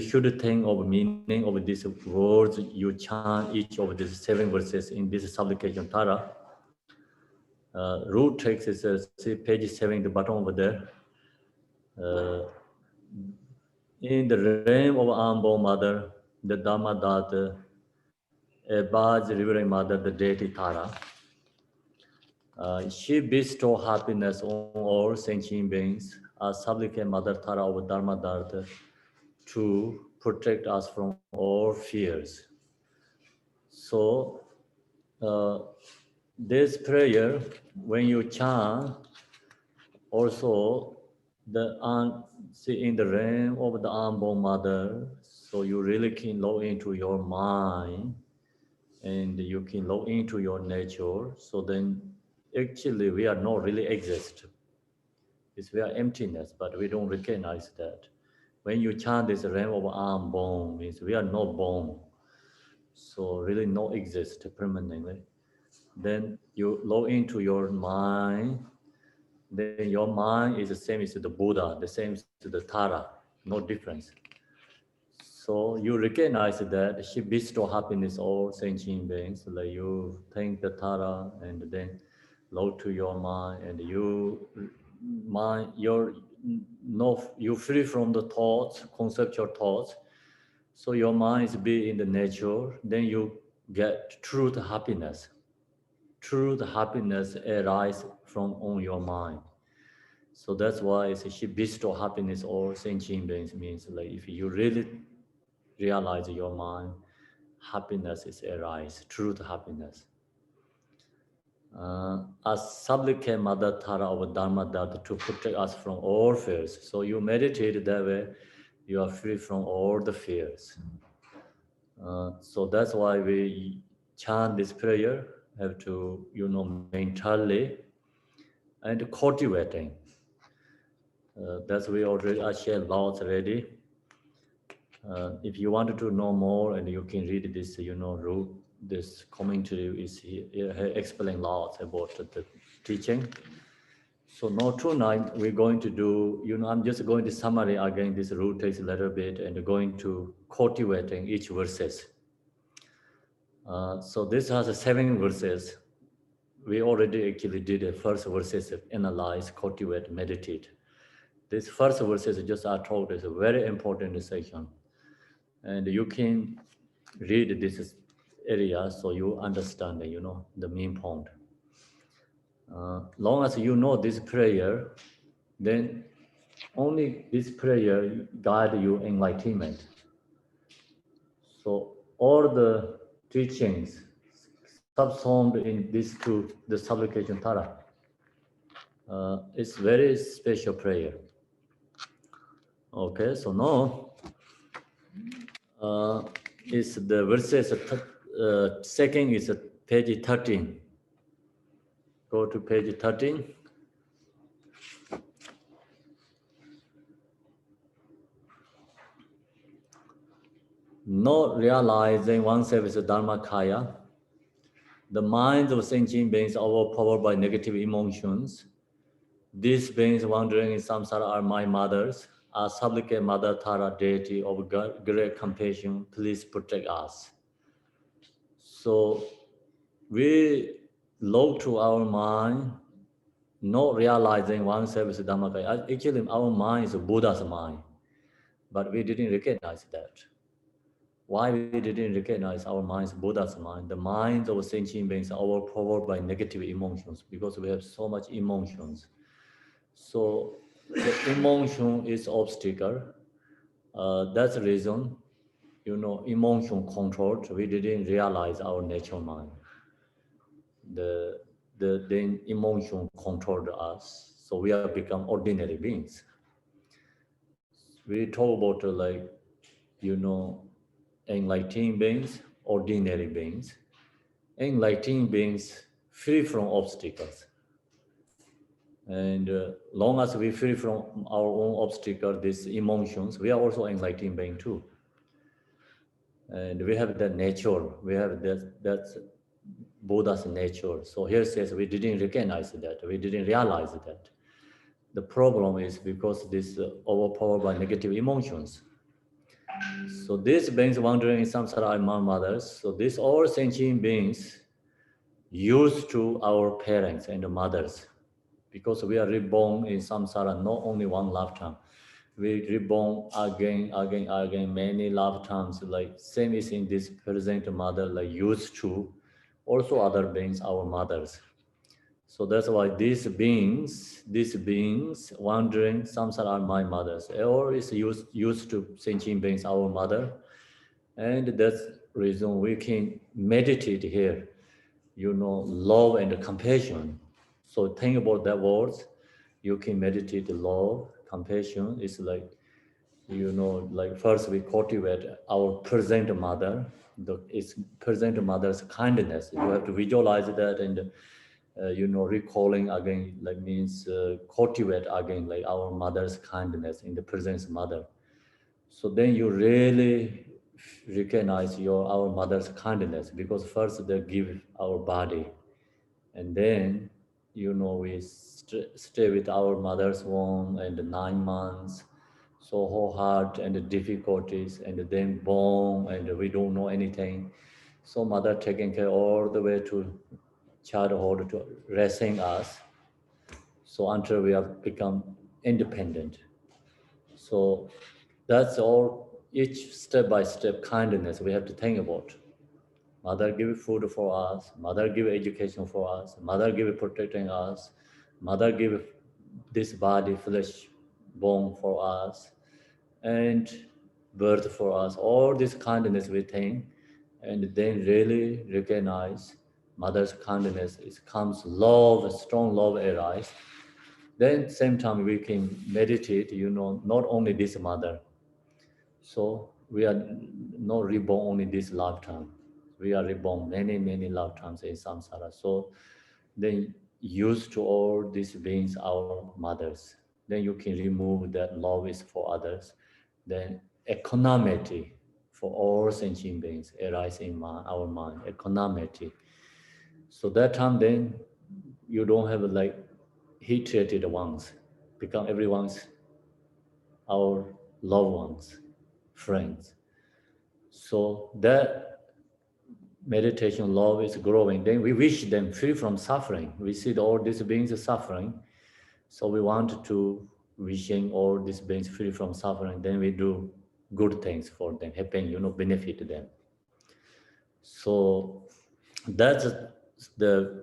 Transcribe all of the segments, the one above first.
should think of meaning of these words. You chant each of these 7 verses in this supplication Tara. Root text is see page 7, the bottom over there. In the realm of Ambo Mother, the Dhamma Data, a Baj Reverend Mother, the deity Tara. She bestow happiness on all sentient beings, as supplicate Mother Tara of Dharma Dharma to protect us from all fears. So, this prayer, when you chant, also see in the realm of the unborn mother, so you really can look into your mind and you can look into your nature. So then actually we are not really exist. It's we are emptiness, but we don't recognize that. When you chant this realm of unborn, means we are not born. So really not exist permanently. Then you look into your mind, then your mind is the same as the Buddha, the same as the Tara, no difference. So you recognize that she bestows happiness all sentient beings, like you thank the Tara and then look to your mind and you mind you're no you free from the thoughts, conceptual thoughts. So your mind is be in the nature, then you get truth happiness. Truth happiness arise from on your mind. So that's why it's she bestow happiness or sentient beings means like if you really realize your mind, happiness is arise, truth happiness. As supplicate Mother Tara of Dharma Dharma to protect us from all fears. So you meditate that way, you are free from all the fears. So that's why we chant this prayer, have to, mentally and cultivating. That's we already I share lots already. If you wanted to know more, and you can read this, root. This commentary is here explain lots about the teaching. So now tonight we're going to do, I'm just going to summary again this root takes a little bit and going to cultivating each verses. So this has 7 verses. We already actually did the first verses analyze, cultivate, meditate. This first verses just are told is a very important section. And you can read this area so you understand, the main point. Long as you know this prayer, then only this prayer guide you enlightenment. So all the teachings subsumed in these 2, the supplication Tara, it's very special prayer. Okay, so now is the verses, second is page 13. Go to page 13. Not realizing oneself as a Dharmakaya, the minds of sentient beings are overpowered by negative emotions. These beings wandering in samsara are my mothers. Our supplicate Mother Tara, deity of great compassion, please protect us. So we look to our mind, not realizing oneself as a Dharmakaya. Actually, our mind is a Buddha's mind, but we didn't recognize that. Why we didn't recognize our minds, Buddha's mind? The minds of sentient beings are overpowered by negative emotions because we have so much emotions. So the emotion is obstacle. That's the reason, emotion controlled. We didn't realize our natural mind. The emotion controlled us, so we have become ordinary beings. We talk about enlightened beings, ordinary beings. Enlightened beings free from obstacles. And long as we free from our own obstacle, these emotions, we are also enlightened being too. And we have that nature, we have that's Buddha's nature. So here says we didn't recognize that, we didn't realize that. The problem is because this overpowered by negative emotions. So these beings wandering in samsara are my mothers. So these all sentient beings used to our parents and mothers, because we are reborn in samsara not only one lifetime. We reborn again, many lifetimes. Like same is in this present mother, like used to also other beings, our mothers. So that's why these beings wandering samsara are my mothers, or is used to sentient beings, our mother, and that's reason we can meditate here. Love and compassion. So think about that words. You can meditate love, compassion. It's like, like first we cultivate our present mother. It's present mother's kindness. You have to visualize that and, recalling again, like means cultivate again, like our mother's kindness in the present mother. So then you really recognize our mother's kindness, because first they give our body, and then we stay with our mother's womb and 9 months, so whole heart and the difficulties, and then born and we don't know anything. So mother taking care all the way to childhood to raising us, so until we have become independent. So that's all, each step by step kindness we have to think about. Mother give food for us, mother give education for us, mother give protecting us, mother give this body, flesh, bone for us, and birth for us. All this kindness we think, and then really recognize mother's kindness. It comes love, strong love arise. Then same time we can meditate, not only this mother. So we are not reborn only this lifetime. We are reborn many, many lifetimes in samsara. So then used to all these beings, our mothers. Then you can remove that love is for others. Then equanimity for all sentient beings arise in our mind. Equanimity. So that time then you don't have like hatred ones, become everyone's our loved ones, friends. So that meditation love is growing. Then we wish them free from suffering. We see all these beings are suffering. So we want to wishing all these beings free from suffering. Then we do good things for them, happen, benefit them. So that's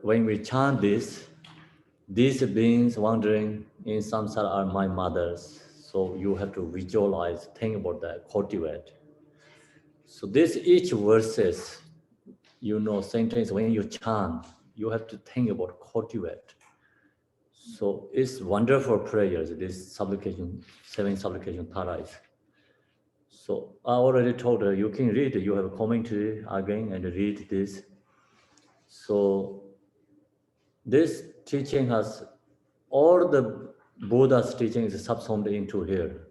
when we chant this, these beings wandering in samsara are my mothers. So you have to visualize, think about that, cultivate. So this each verses, sentence when you chant, you have to think about cultivate. So it's wonderful prayers, this supplication, 7 supplication tarais. So I already told her, you can read, you have a commentary again and read this. So this teaching has all the Buddha's teaching is subsumed into here.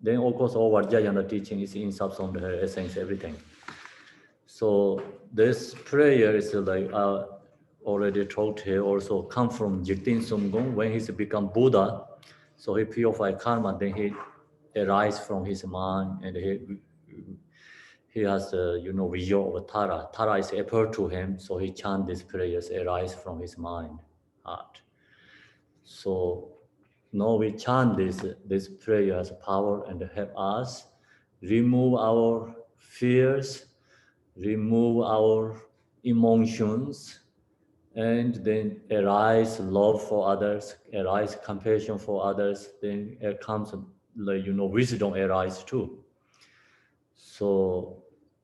Then of course all Vajrayana teaching is in subsumed here, essence, everything. So this prayer is like already told here, also come from Jigten Sumgong when he's become Buddha. So he purified karma, then he arise from his mind, and he has visual of Tara. Tara is appeared to him, so he chant these prayers arise from his mind, heart. So now we chant this prayer has power and help us remove our fears, remove our emotions, and then arise love for others, arise compassion for others. Then it comes, wisdom arise too. So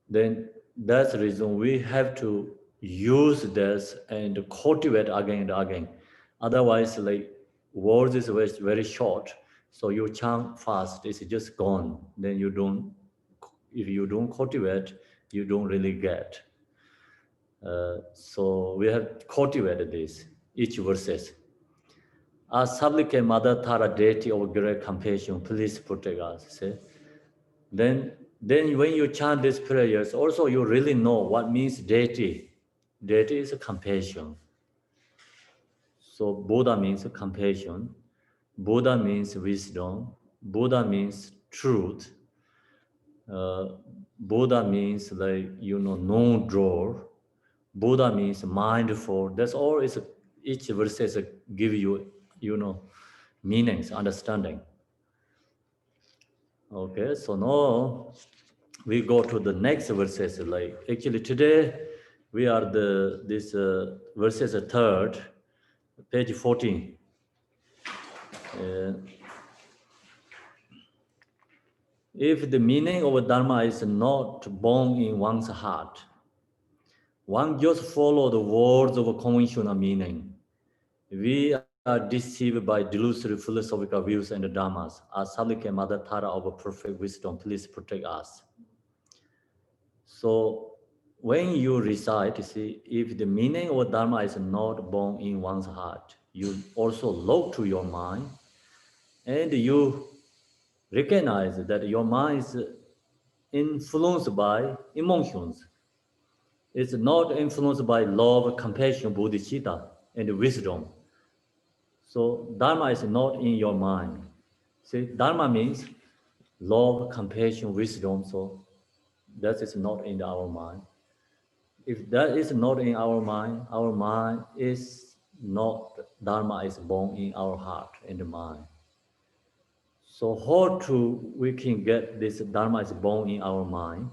then that's the reason we have to use this and cultivate again and again. Otherwise, like words is very, very short. So you chant fast, it's just gone. Then if you don't cultivate, you don't really get. So we have cultivated this, each verses. As supplicate Mother Tara, deity of great compassion, please protect us. See? Then when you chant these prayers, also you really know what means deity. Deity is compassion. So Buddha means compassion. Buddha means wisdom. Buddha means truth. Buddha means like, no drawer. Buddha means mindful. That's all. Is each verses give you, meanings, understanding. Okay, so now we go to the next verses. Like actually today, we are this verses third, page 14. Uh, if the meaning of Dharma is not born in one's heart, one just follow the words of conventional meaning. We are deceived by delusory philosophical views and dharmas. As Salike Mother Tara of perfect wisdom, please protect us. So when you recite, you see, if the meaning of Dharma is not born in one's heart, you also look to your mind and you recognize that your mind is influenced by emotions. It's not influenced by love, compassion, bodhicitta, and wisdom. So Dharma is not in your mind. See, Dharma means love, compassion, wisdom. So that is not in our mind. If that is not in our mind is not, Dharma is born in our heart and mind. So how to we can get this Dharma is born in our mind?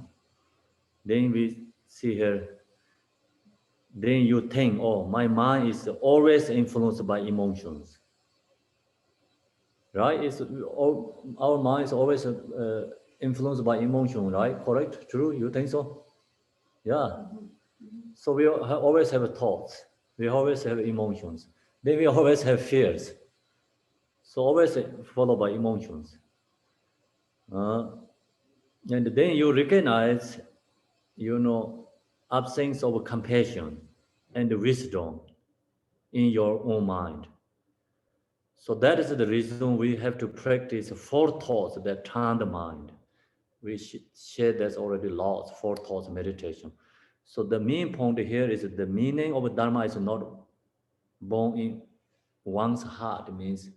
Then we see here, then you think, oh, my mind is always influenced by emotions. Right? Our mind is always influenced by emotion, right? Correct? True? You think so? Yeah. So we always have thoughts. We always have emotions. Then we always have fears. So always followed by emotions. Uh, and then you recognize, absence of compassion and wisdom in your own mind. So that is the reason we have to practice four thoughts that turn the mind. We shared that's already lost, four thoughts meditation. So the main point here is the meaning of Dharma is not born in one's heart. Means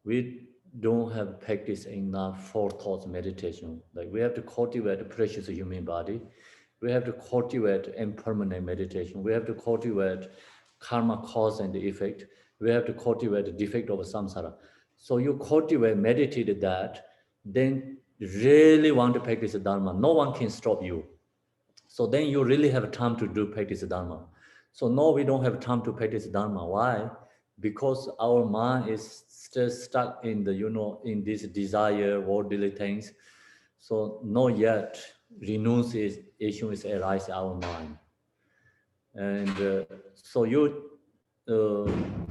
we don't have practice enough four thoughts meditation. Like we have to cultivate the precious human body. We have to cultivate impermanent meditation. We have to cultivate karma cause and effect. We have to cultivate the defect of samsara. So you cultivate, meditate that, then really want to practice Dharma. No one can stop you. So then you really have time to do practice Dharma. So no, we don't have time to practice Dharma. Why? Because our mind is still stuck in in this desire, worldly things. So not yet renunciation is arising our mind. And so you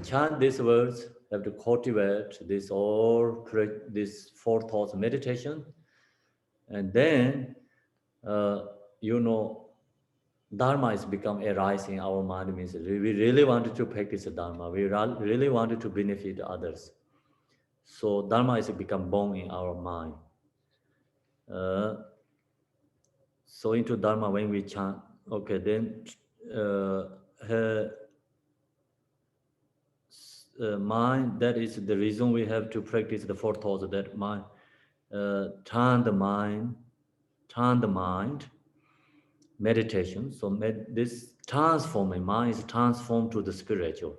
chant these words, have to cultivate this four thoughts meditation. And then, uh, you know, Dharma is become arising in our mind. Means we really wanted to practice Dharma. We really wanted to benefit others. So Dharma is become born in our mind. Uh, so into Dharma when we chant, okay, then her mind, that is the reason we have to practice the four thoughts, that mind, turn the mind, meditation. So this transforming mind is transformed to the spiritual.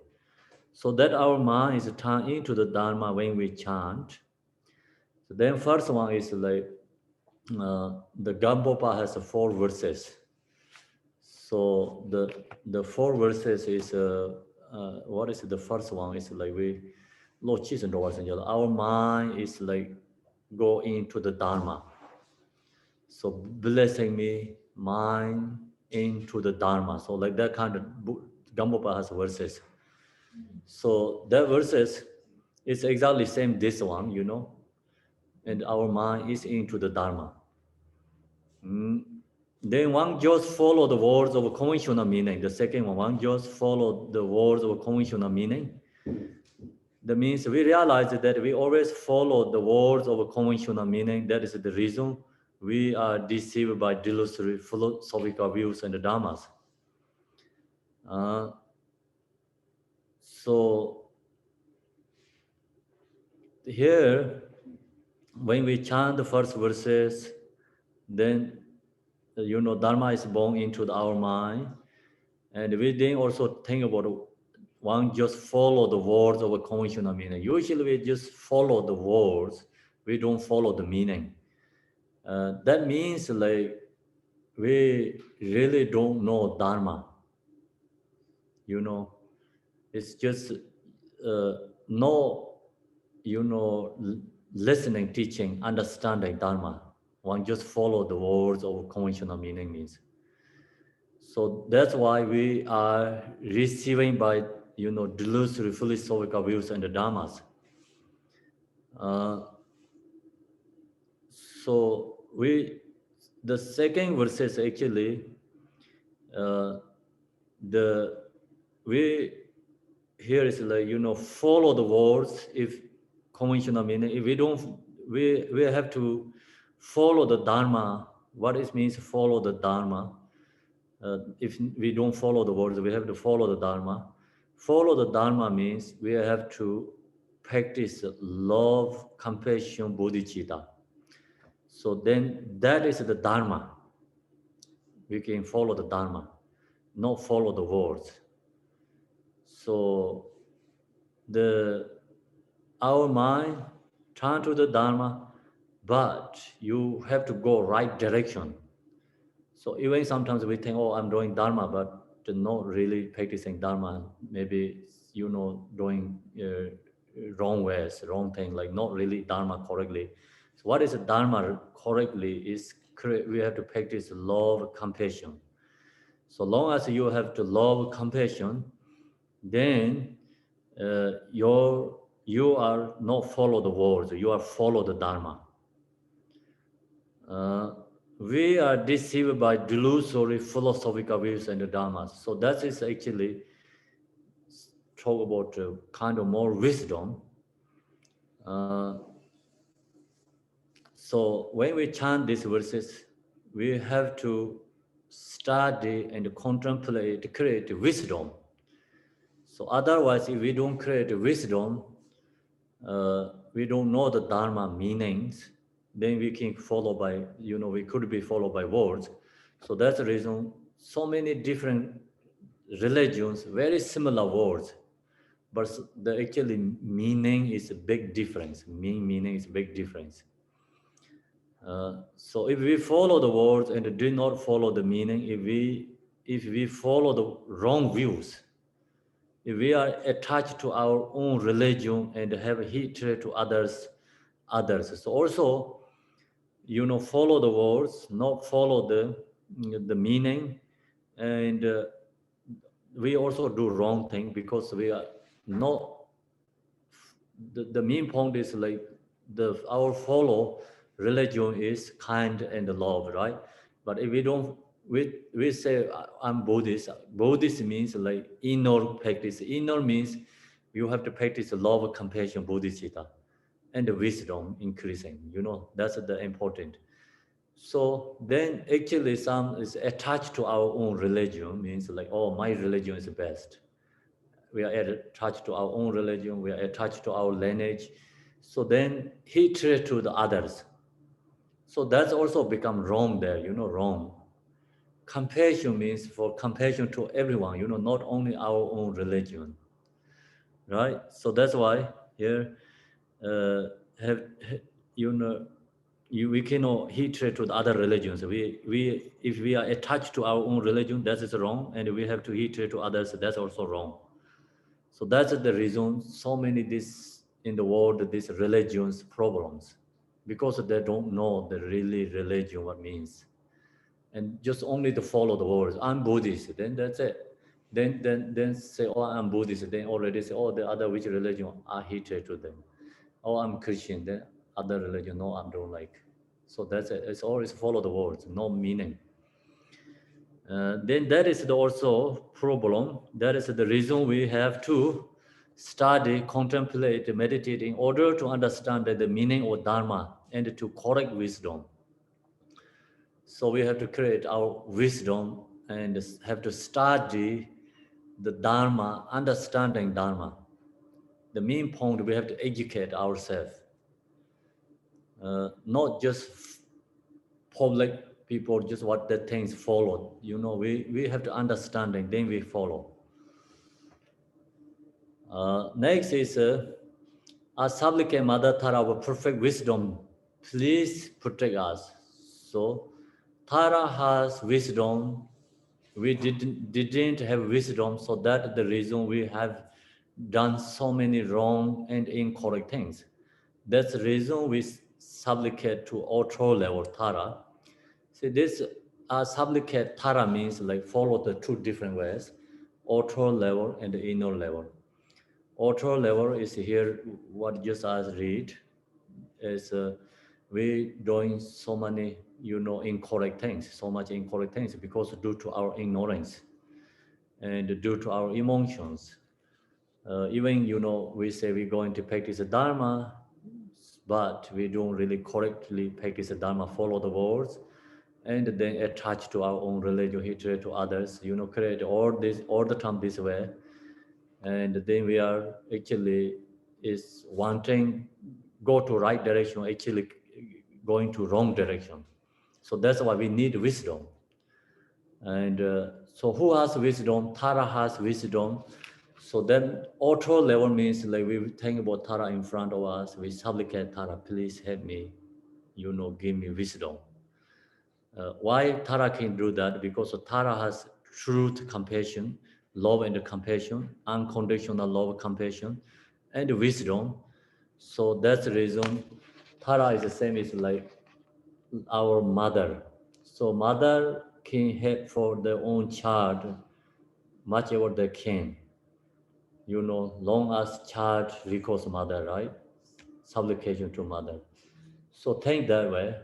So that our mind is turned into the Dharma when we chant. So then first one is like, the Gampopa has four verses. So the four verses is, what is the first one? Is like our mind is like go into the Dharma. So blessing me, mind into the Dharma. So like that kind of Gampopa has verses. So that verses is exactly same this one, and our mind is into the Dharma. Then one just follow the words of conventional meaning. The second one just follow the words of conventional meaning. That means we realize that we always follow the words of conventional meaning. That is the reason we are deceived by delusory philosophical views and dharmas. So here, when we chant the first verses, then Dharma is born into our mind, and we then also think about one just follow the words of a conventional meaning. Usually we just follow the words, we don't follow the meaning. That means like we really don't know Dharma. It's just no, listening, teaching, understanding Dharma. One just follow the words of conventional meaning means. So that's why we are receiving by, delusory philosophical views and the dharmas. Uh, so the second verse is actually uh, the we here is like follow the words if conventional meaning. If we don't, we have to follow the dharma. What it means follow the dharma. If we don't follow the words, we have to follow the Dharma. Follow the Dharma means we have to practice love, compassion, bodhicitta. So then that is the Dharma. We can follow the Dharma, not follow the words. So our mind turn to the Dharma, but you have to go right direction. So even sometimes we think, oh, I'm doing Dharma, but not really practicing Dharma. Maybe, doing wrong ways, wrong thing, like not really Dharma correctly. So what is Dharma correctly is we have to practice love, compassion. So long as you have to love, compassion, then you are not follow the words, you are follow the Dharma. Uh, we are deceived by delusory philosophical views and the dharmas. So that is actually talk about kind of more wisdom. Uh, so when we chant these verses, we have to study and contemplate, create wisdom. So otherwise, if we don't create wisdom, we don't know the dharma meanings, then we can follow by, we could be followed by words. So that's the reason so many different religions, very similar words, but the actually meaning is a big difference. Meaning is a big difference. So if we follow the words and do not follow the meaning, if we follow the wrong views, if we are attached to our own religion and have hatred to others. So also, follow the words, not follow the meaning, and we also do wrong thing because we are not. The main point is like our follow religion is kind and love, right? But if we don't, we say I'm Buddhist. Buddhist means like inner practice. Inner means you have to practice love, compassion, bodhicitta, and the wisdom increasing. That's the important. So then actually some is attached to our own religion, means like, oh, my religion is the best. We are attached to our own religion, we are attached to our lineage. So then hatred to the others. So that's also become wrong there, wrong. Compassion means for compassion to everyone, not only our own religion, right? So that's why here, uh, have, you know, we cannot hatred to the other religions. If we are attached to our own religion, that is wrong, and we have to hatred to others, that's also wrong. So that's the reason so many this in the world, these religions problems, because they don't know the really religion what means, and just only to follow the words. I'm Buddhist, then that's it. Then say, oh, I'm Buddhist. Then already say, oh, the other which religion I hatred to them. Oh, I'm Christian. Then other religion, no, I don't like. So that's it. It's always follow the words, no meaning. Then that is also problem. That is the reason we have to study, contemplate, meditate in order to understand the meaning of Dharma and to correct wisdom. So we have to create our wisdom and have to study the Dharma, understanding Dharma. The main point, we have to educate ourselves, not just public people just what the things follow. You know, we have to understanding, then we follow. Next is supplicate Mother Tara of perfect wisdom, please protect us. So Tara has wisdom. We didn't have wisdom, so that the reason we have done so many wrong and incorrect things. That's the reason we supplicate to auto level Tara. See, this supplicate Tara means like follow the two different ways, auto level and the inner level. Auto level is here, what just as read, is we doing so many, incorrect things, so much incorrect things because due to our ignorance and due to our emotions. Even, we say we're going to practice the Dharma, but we don't really correctly practice the Dharma, follow the words, and then attach to our own religion, hatred to others, create all the time this way. And then we are actually is wanting go to right direction, actually going to wrong direction. So that's why we need wisdom. And so who has wisdom? Tara has wisdom. So then auto level means like we think about Tara in front of us, we supplicate Tara, please help me, give me wisdom. Why Tara can do that? Because Tara has truth, compassion, love and compassion, unconditional love, compassion, and wisdom. So that's the reason Tara is the same as like our mother. So mother can help for their own child much ever they can. Long as child recalls mother, right? Supplication to mother. So think that way.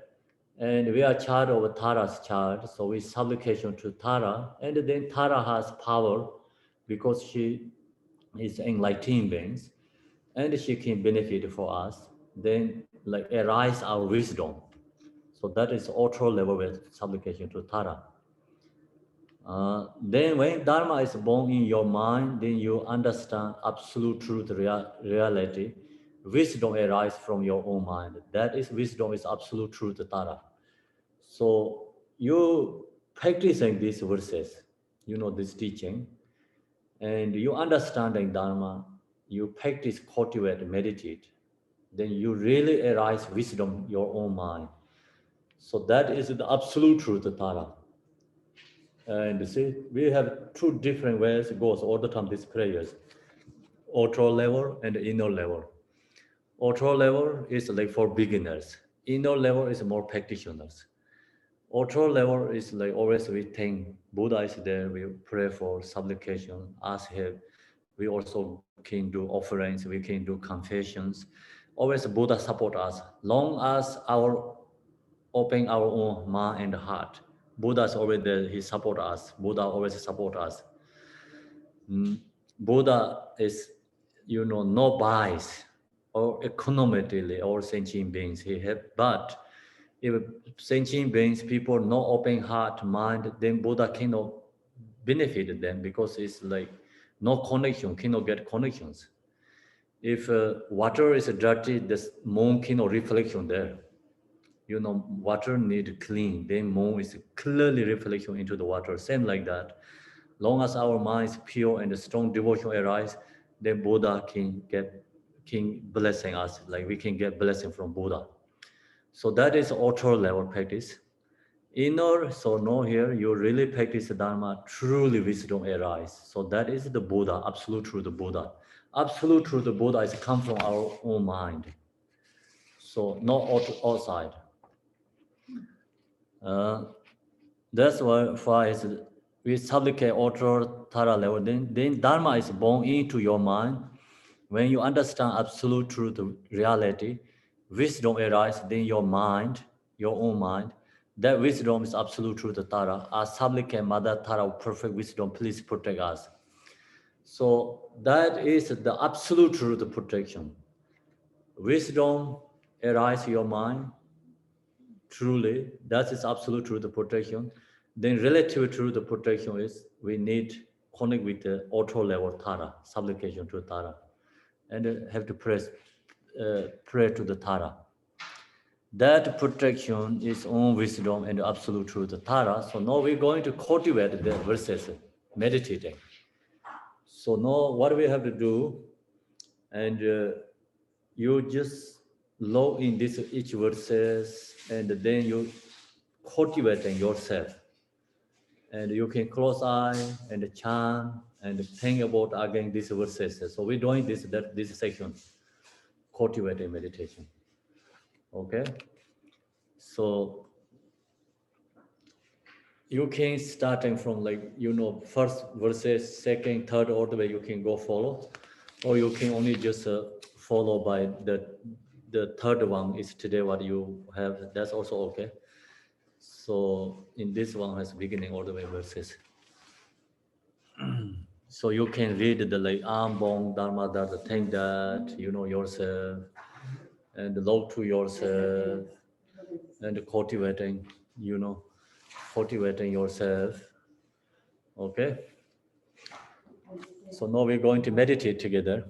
And we are child of Tara's child, so we supplication to Tara, and then Tara has power because she is enlightened beings, and she can benefit for us. Then like arise our wisdom. So that is auto level with supplication to Tara. Then when Dharma is born in your mind, then you understand absolute truth, reality. Wisdom arises from your own mind. That is wisdom is absolute truth, Tara. So you practicing these verses, this teaching, and you understanding Dharma, you practice, cultivate, meditate, then you really arise wisdom your own mind. So that is the absolute truth, Tara. And see, we have two different ways it goes all the time, these prayers. Outer level and inner level. Outer level is like for beginners. Inner level is more practitioners. Outer level is like always we think Buddha is there, we pray for supplication, ask help. We also can do offerings, we can do confessions. Always Buddha support us. Long as our open our own mind and heart. Buddha is always there, he support us. Buddha always support us. Buddha is, no bias or economically all sentient beings he have, but if sentient beings, people no open heart, mind, then Buddha cannot benefit them because it's like no connection, cannot get connections. If water is dirty, the moon cannot reflection there. Water need clean, then moon is clearly reflection into the water. Same like that. Long as our mind is pure and strong devotion arise, then Buddha can blessing us. Like we can get blessing from Buddha. So that is outer level practice. Inner, so know here, you really practice the Dharma, truly wisdom arise. So that is the Buddha, absolute truth, the Buddha. Absolute truth, the Buddha is come from our own mind. So not outside. That's why we supplicate outer Tara level. Then Dharma is born into your mind. When you understand absolute truth, reality, wisdom arises in your mind, your own mind. That wisdom is absolute truth, Tara. As supplicate Mother Tara, perfect wisdom, please protect us. So that is the absolute truth of protection. Wisdom arises in your mind, truly, that is absolute truth of protection. Then relative truth of protection is we need connect with the auto level Tara, supplication to Tara. And have to pray to the Tara. That protection is own wisdom and absolute truth, Tara. So now we're going to cultivate the verses, meditating. So now what we have to do, and you just log in this each verses, and then you cultivating yourself. And you can close eye and chant and think about again these verses. So we're doing this section, cultivating meditation. Okay. So you can starting from first verses, second, third, all the way you can go follow, or you can only just follow by the third one is today what you have. That's also okay. So in this one has beginning all the way verses. So you can read the Ambong Dharma, the thing that you know yourself and love to yourself and cultivating yourself. Okay. So now we're going to meditate together.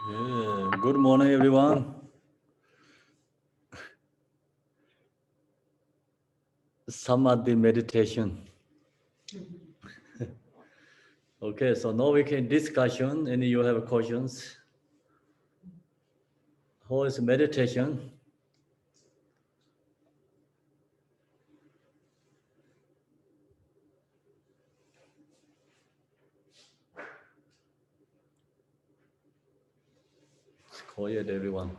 Yeah. Good morning, everyone. Samadhi meditation. Okay, so now we can discussion. Any you have questions? How is meditation? It's quiet, everyone.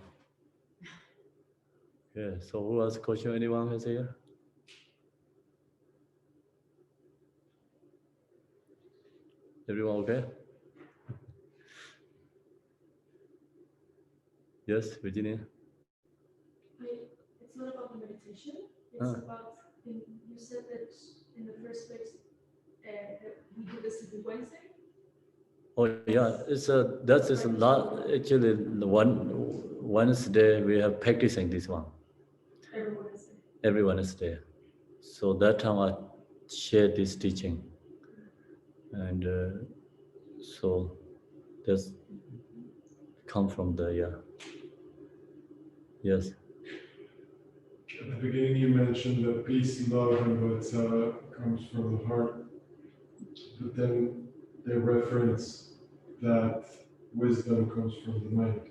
Yeah. So who has question? Anyone has here? Everyone okay? Yes, Virginia. It's not about the meditation. It's about you said that in the first place that we do this every Wednesday. Oh yeah, it's a that is a lot. Actually, the Wednesday we have practicing this one. Every Wednesday. Every Wednesday. So that time I share this teaching, and so that's come from the yes. At the beginning, you mentioned that peace, love, and bodhisattva comes from the heart, but then they reference that wisdom comes from the mind.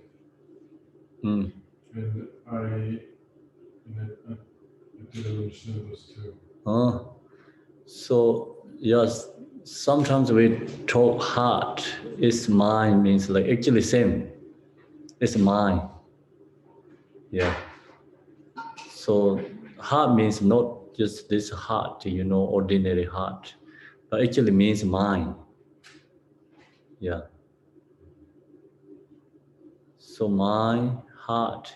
Mm. And I didn't understand those two. So yes, sometimes we talk heart. It's mind means like actually same. It's mind. Yeah. So heart means not just this heart, ordinary heart, but actually means mind. Yeah. So mind, heart,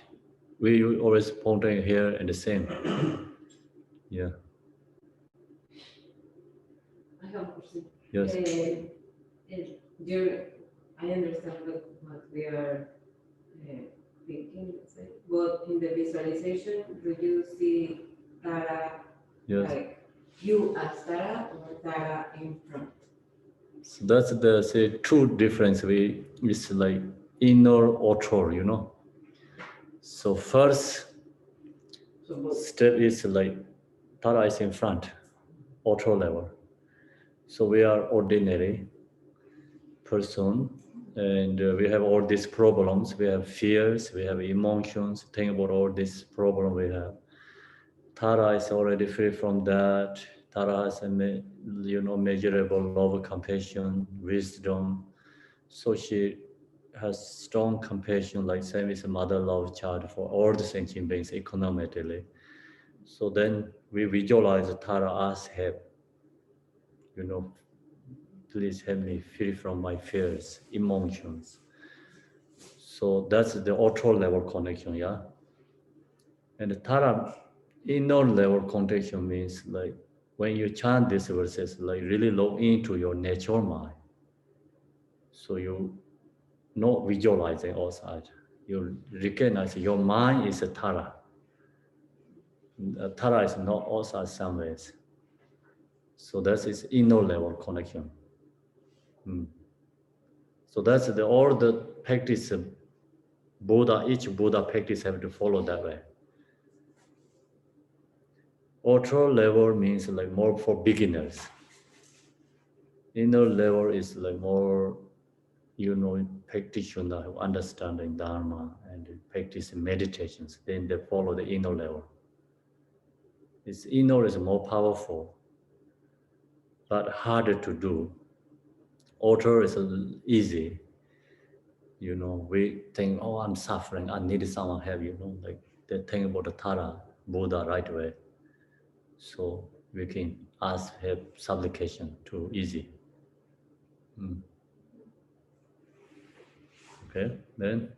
we always pointing here and the same. Yeah. I have a question. Yes. I understand what we are thinking, let's say, but in the visualization, do you see Tara Yes. like you as Tara or Tara in front? So that's the true difference. It's like inner outer, So first step is like Tara is in front, outer level. So we are ordinary person, and we have all these problems. We have fears, we have emotions. Think about all this problem we have. Tara is already free from that. Tara has measurable love, compassion, wisdom. So she has strong compassion, like same as a mother love child for all the sentient beings economically. So then we visualize Tara as help. Please help me free from my fears, emotions. So that's the outer level connection, yeah. And the Tara inner level connection means like when you chant these verses, like really log into your natural mind. So you not visualizing outside. You recognize your mind is a Tara. Tara is not outside somewhere. So that is inner level connection. So that's all the practice Buddha, each Buddha practice have to follow that way. Outer level means like more for beginners. Inner level is like more, practitioner who understanding Dharma and practice meditations. Then they follow the inner level. This inner is more powerful, but harder to do. Outer is easy. We think, oh, I'm suffering. I need someone help. Like they think about the Tara, Buddha right away. So we can ask help, supplication too easy. Okay, then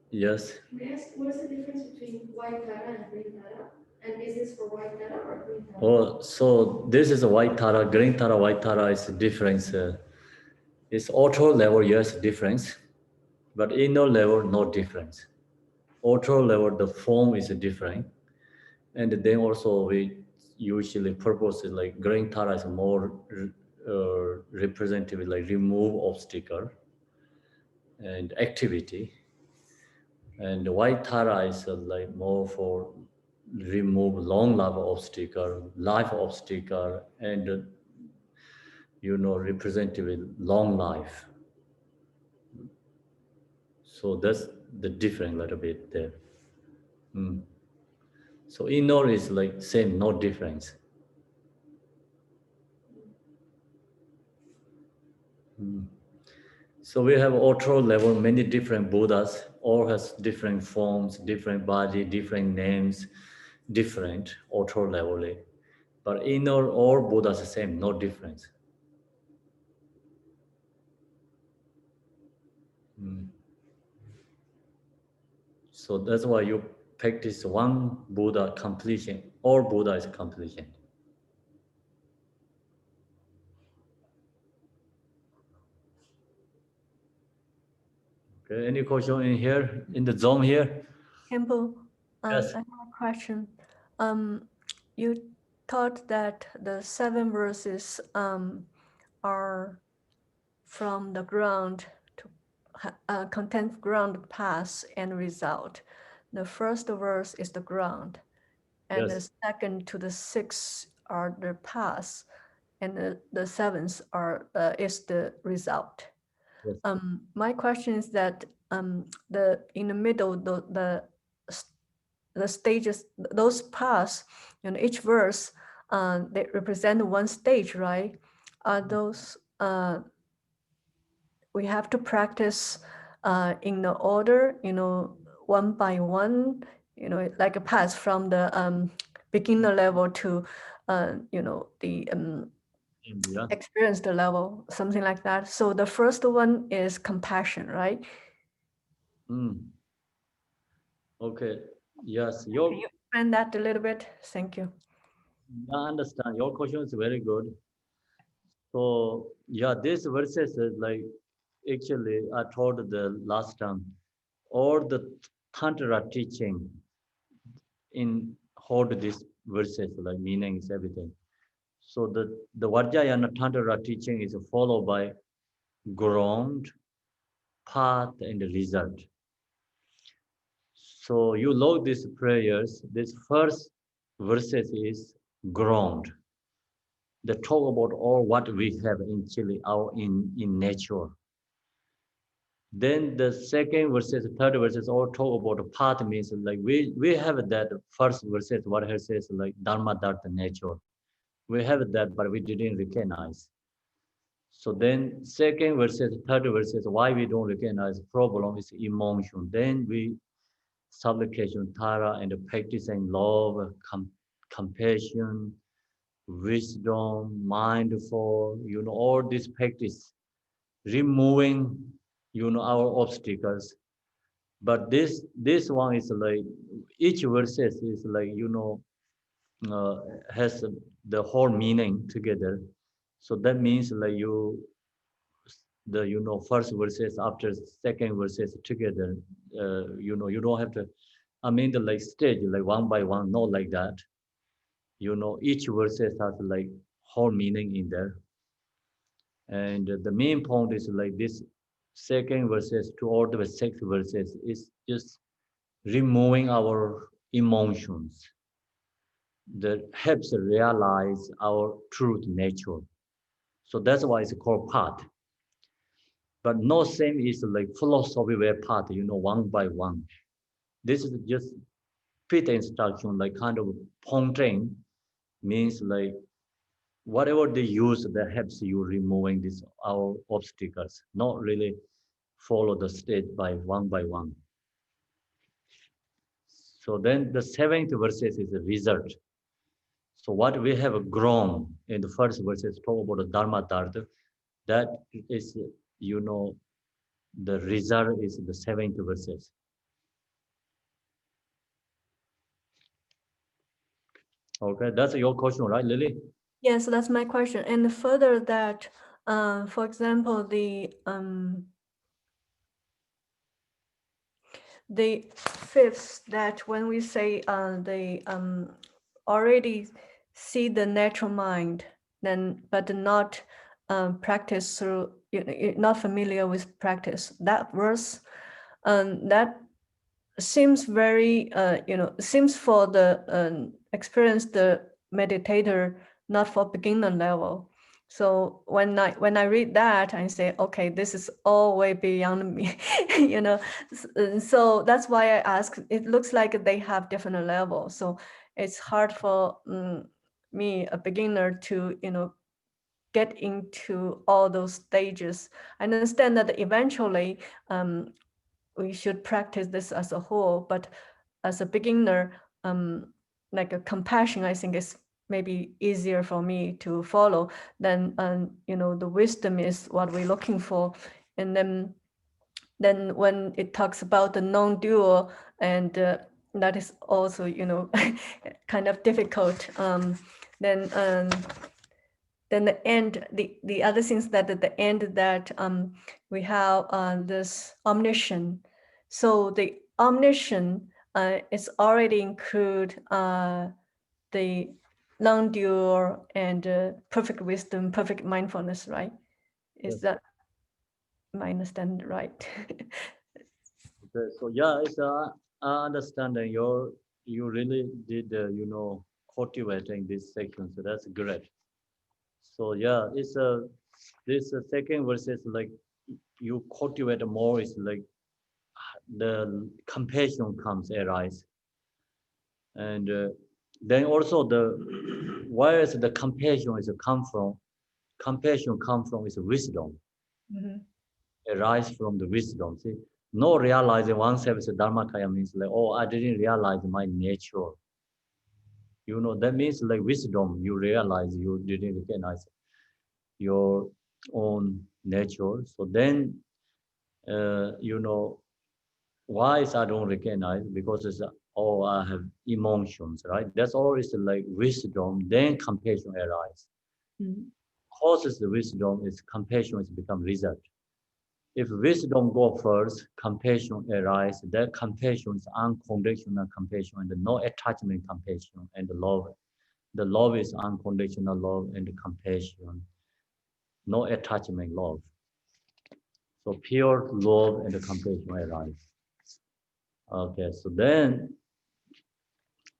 yes. May I ask, what is the difference between white Tara and green Tara? And is this for white Tara or green Tara? Oh, so this is a white Tara, green Tara, white Tara is a difference. It's outer level, yes, difference, but inner level, no difference. Outer level, the form is different. And then also we usually purpose is like green Tara is more representative, like remove obstacle and activity. And white Tara is like more for remove long life obstacle, and representative long life. So that's the difference little bit there. So inner is like same, no difference. So we have auto level, many different Buddhas, all has different forms, different body, different names, different auto level. But inner all Buddhas the same, no difference. So that's why you practice one Buddha completion, all Buddha is completion. Okay, any question in here, in the zone here? Khenpo, Yes. I have a question. You taught that the 7 verses are from the ground to content ground path and result. The first verse is the ground, and Yes. the second to the 6th are the path, and the 7th is the result. Yes. My question is that in the middle, the stages, those paths, each verse, they represent one stage, right? Are those we have to practice in the order, one by one, like a path from the beginner level to, the Yeah. experienced level, something like that. So the first one is compassion, right? Okay. Yes. Can you expand that a little bit? Thank you. I understand. Your question is very good. So yeah, this verses is like actually I told the last time, all the Tantra teaching in hold these verses like meanings everything. So the Vajrayana Tantra teaching is followed by ground, path, and result. So you log these prayers. This first verses is ground. They talk about all what we have in Chile, in nature. Then the second verses, third verses all talk about the path means like we have that first verses what he says like Dharma Dharma nature. We have that, but we didn't recognize. So then second verses, third verses, why we don't recognize problem is emotion. Then we supplication, Tara, and practicing love, compassion, wisdom, mindful, all this practice, removing, our obstacles. But this one is like each verses is like has the whole meaning together. So that means like first verses after second verses together. You don't have to. I mean the like stage like one by one, not like that. Each verses has like whole meaning in there. And the main point is like this second verses to all the six verses is just removing our emotions that helps realize our truth nature. So that's why it's called path. But no same is like philosophy way path, one by one. This is just fit instruction, like kind of pongting means like whatever they use that helps you removing these our obstacles, not really follow the state by one. So then the seventh verses is the result. So what we have grown in the first verses talk about the Dharma Dharma, that is, the result is the seventh verses. Okay, that's your question, right, Lily? Yes, that's my question. And further that, for example, the fifth, that when we say they already see the natural mind, then but not practice through, you're not familiar with practice. That verse, that seems very, seems for the experienced meditator, not for beginner level. So when I read that, I say, okay, this is all way beyond me, So that's why I ask. It looks like they have different levels, so it's hard for me, a beginner, to get into all those stages. I understand that eventually we should practice this as a whole, but as a beginner, like a compassion, I think is maybe easier for me to follow than the wisdom is what we're looking for. And then when it talks about the non-dual, and that is also kind of difficult, then the end, the other things that at the end that we have this omniscient. So the omniscient is already include the non-dual and perfect wisdom, perfect mindfulness, right? Is Yes. that my understanding right? Okay, so yeah, it's I understand that you really did cultivating this section, so that's great. So yeah, it's this second verse is like you cultivate more, is like the compassion comes arise, and then also where is the compassion is come from? Compassion come from is wisdom, Mhm. arise from the wisdom. See, no realizing oneself is a dharmakaya means like, oh, I didn't realize my nature. That means like wisdom. You realize you didn't recognize your own nature. So then, why is I don't recognize? Because it's oh, I have emotions, right? That's always like wisdom. Then compassion arise. Mhm. Causes the wisdom is compassion is become result. If wisdom go first, compassion arise. That compassion is unconditional compassion and no attachment compassion and the love. The love is unconditional love and compassion. No attachment love. So pure love and compassion arise. Okay, so then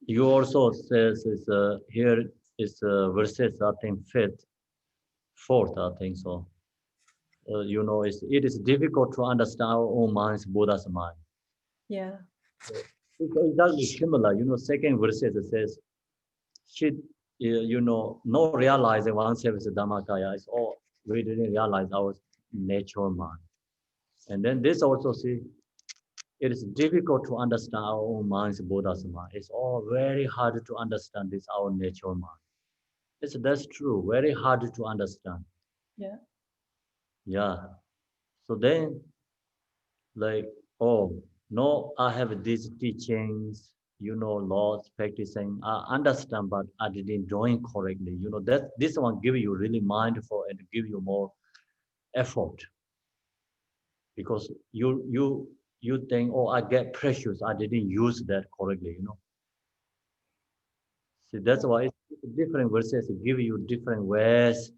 you also says is here is verses I think fifth, fourth I think so. It is difficult to understand our own minds, Buddha's mind. Yeah. It's exactly similar. Second verses it says, should no realizing oneself is a Dhammakaya. It's all we didn't realize our nature mind. And then this also see, it is difficult to understand our own minds, Buddha's mind. It's all very hard to understand this our nature mind. That's true. Very hard to understand. Yeah. Yeah. So then, like, oh no, I have these teachings. Laws practicing. I understand, but I didn't doing correctly. That this one give you really mindful and give you more effort because you think, oh, I get precious. I didn't use that correctly. See, that's why it's different verses give you different ways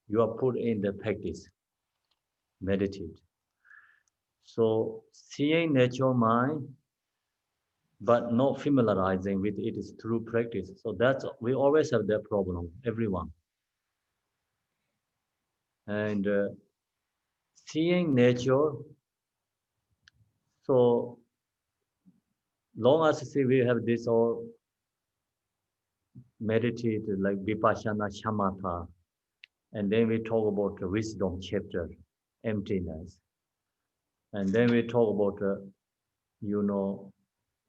you are put in the practice, meditate. So seeing nature mind, but not familiarizing with it is through practice. So that's we always have that problem, everyone. And seeing nature, so long as see we have this all meditated like vipassana shamatha, and then we talk about the wisdom chapter, emptiness, and then we talk about you know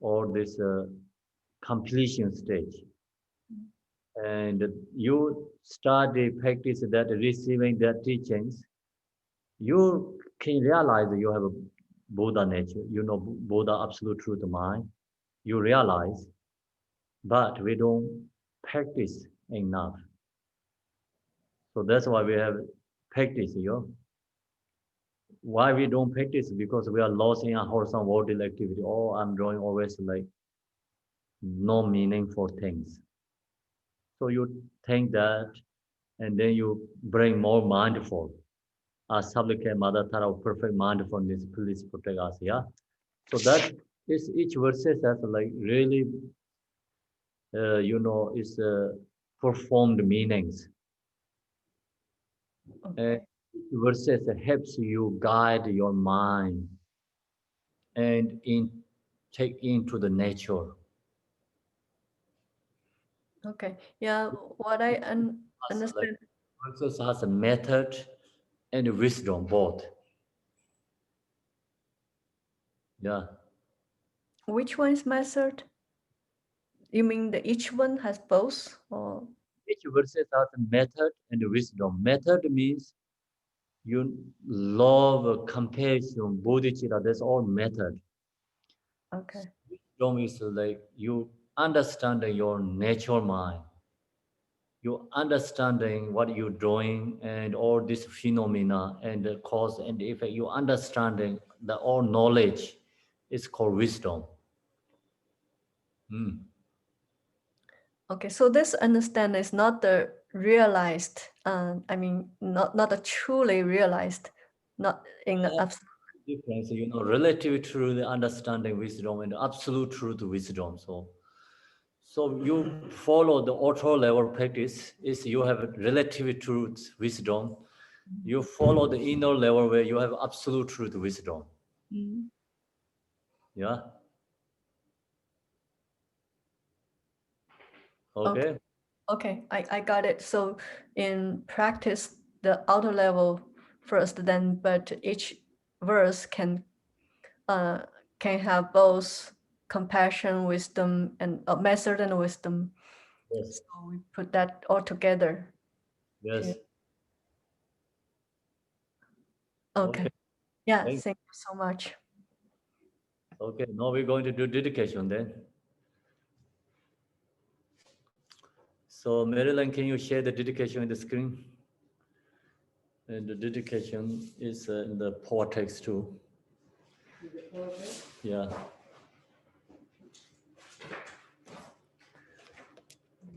all this completion stage, and you start the practice that receiving their teachings, you can realize that you have a Buddha nature, Buddha absolute truth mind. You realize, but we don't practice enough. So that's why we have practice. Why we don't practice? Because we are lost in a wholesome worldly activity. Oh, I'm doing always like no meaningful things. So you think that and then you bring more mindful. Supplicate Mother Tara of perfect mindfulness, please protect us, yeah? So that is each verses has like really, is performed meanings. And Okay. each verses helps you guide your mind and take into the nature. Okay. Yeah, what I Has like understand. verses has a method and wisdom both. Yeah. Which one is method? You mean the each one has both? Or Each verses has a method and wisdom. Method means you love, compassion, bodhicitta, that's all method. okay. Wisdom is like you understanding your natural mind. You understanding what you're doing and all these phenomena and the cause and the effect. You understanding the all knowledge is called wisdom. Mm. Okay, so this understanding is not the realized, I mean, not a truly realized, not in the absolute. Difference, relative truth, understanding wisdom, and absolute truth wisdom. So you follow the auto level practice is you have relative truth wisdom. You follow the inner level where you have absolute truth wisdom. Mm. Yeah. Okay, Okay. okay, I got it. So in practice, the outer level first, then but each verse uh, can have both compassion, wisdom, and method and wisdom. Yes. So we put that all together. To, Yes. okay. Okay. Yeah, Thank. thank you so much. Okay. Now we're going to do dedication then. So Marilyn, can you share the dedication in the screen? And the dedication is in the power text too. Yeah.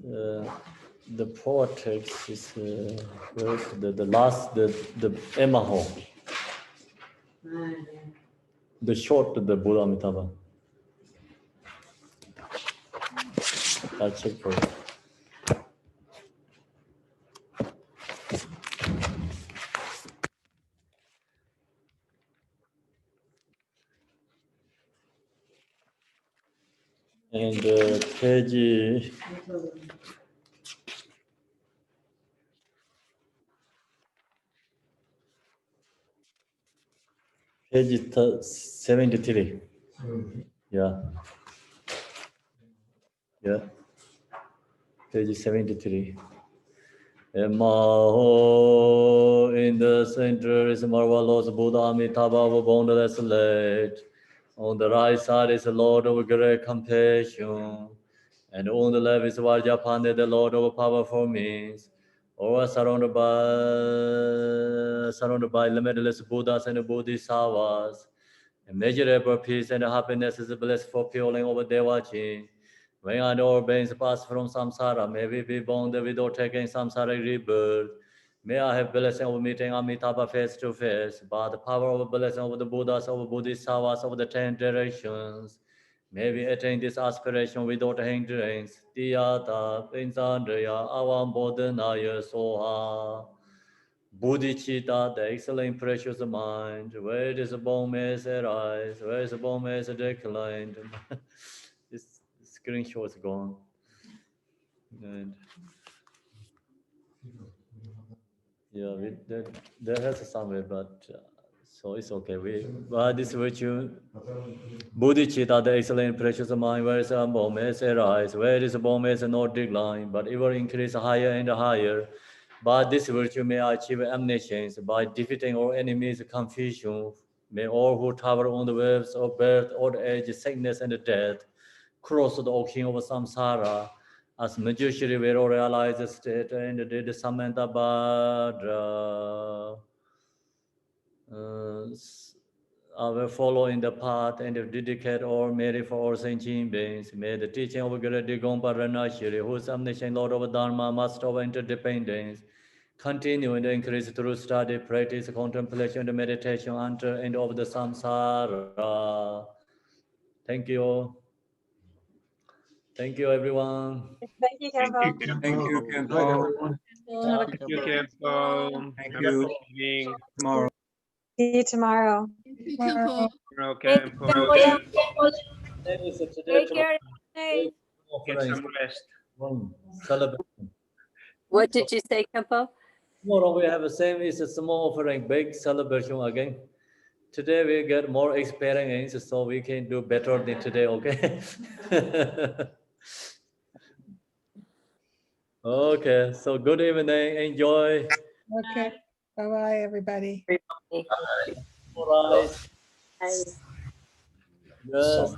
Uh, the power text is the last the Emaho, the short the Buddha Amitabha. I'll check for it. And page 73. Yeah, yeah, page 73. Maho in the center is marvelous Buddha Amitabha of boundless light. On the right side is the Lord of great compassion. And on the left is Vajrapanda, the Lord of powerful means. Or surrounded by limitless Buddhas and Bodhisattvas. Immeasurable peace and happiness is blissful fulfilling over Devachi. When our beings pass from samsara, may we be born without taking samsara rebirth. May I have blessing of meeting Amitabha face to face, by the power of blessing of the Buddhas, of Bodhisattvas, of the 10 directions. May we attain this aspiration without hindrance. Tiyata, Pinsandrya, Avam Bodhanaya, Soha. Bodhicitta, the excellent precious mind, where is the bone mass arise, where is the bone mass declined. This screenshot is gone. And yeah, there has somewhere, but so it's okay. But this virtue, bodhicitta, the excellent precious mind, where is the bone mass arise, where is the bone mass not decline, but ever increase higher and higher. By this virtue may achieve omniscience, by defeating all enemies, confusion. May all who travel on the waves of birth, old age, sickness, and death cross the ocean of samsara, as Manjushri will realize the state and did Samantha Bhadra. I will follow in the path and dedicate all merit for all sentient beings. May the teaching of Guru Digompa Ranashiri, who is omniscient Lord of Dharma, master of interdependence, continue and increase through study, practice, contemplation, and meditation until end of the samsara. Thank you. Thank you, everyone. Thank you, Thank you, Khenpo. Khenpo. Good night, everyone. Have a Thank good you, day. Khenpo. Thank Have a you. good evening. See you tomorrow. Tomorrow, Thank you, Khenpo. Khenpo. Today is today, Take tomorrow. care. Night. Get some rest. Celebration. What did you say, Kempo? Tomorrow we have the same, it's a small offering, big celebration again. Today we get more experience, so we can do better than today, okay? Okay, so good evening, enjoy. Okay, bye-bye, everybody. Everybody. All right. Bye. Yes.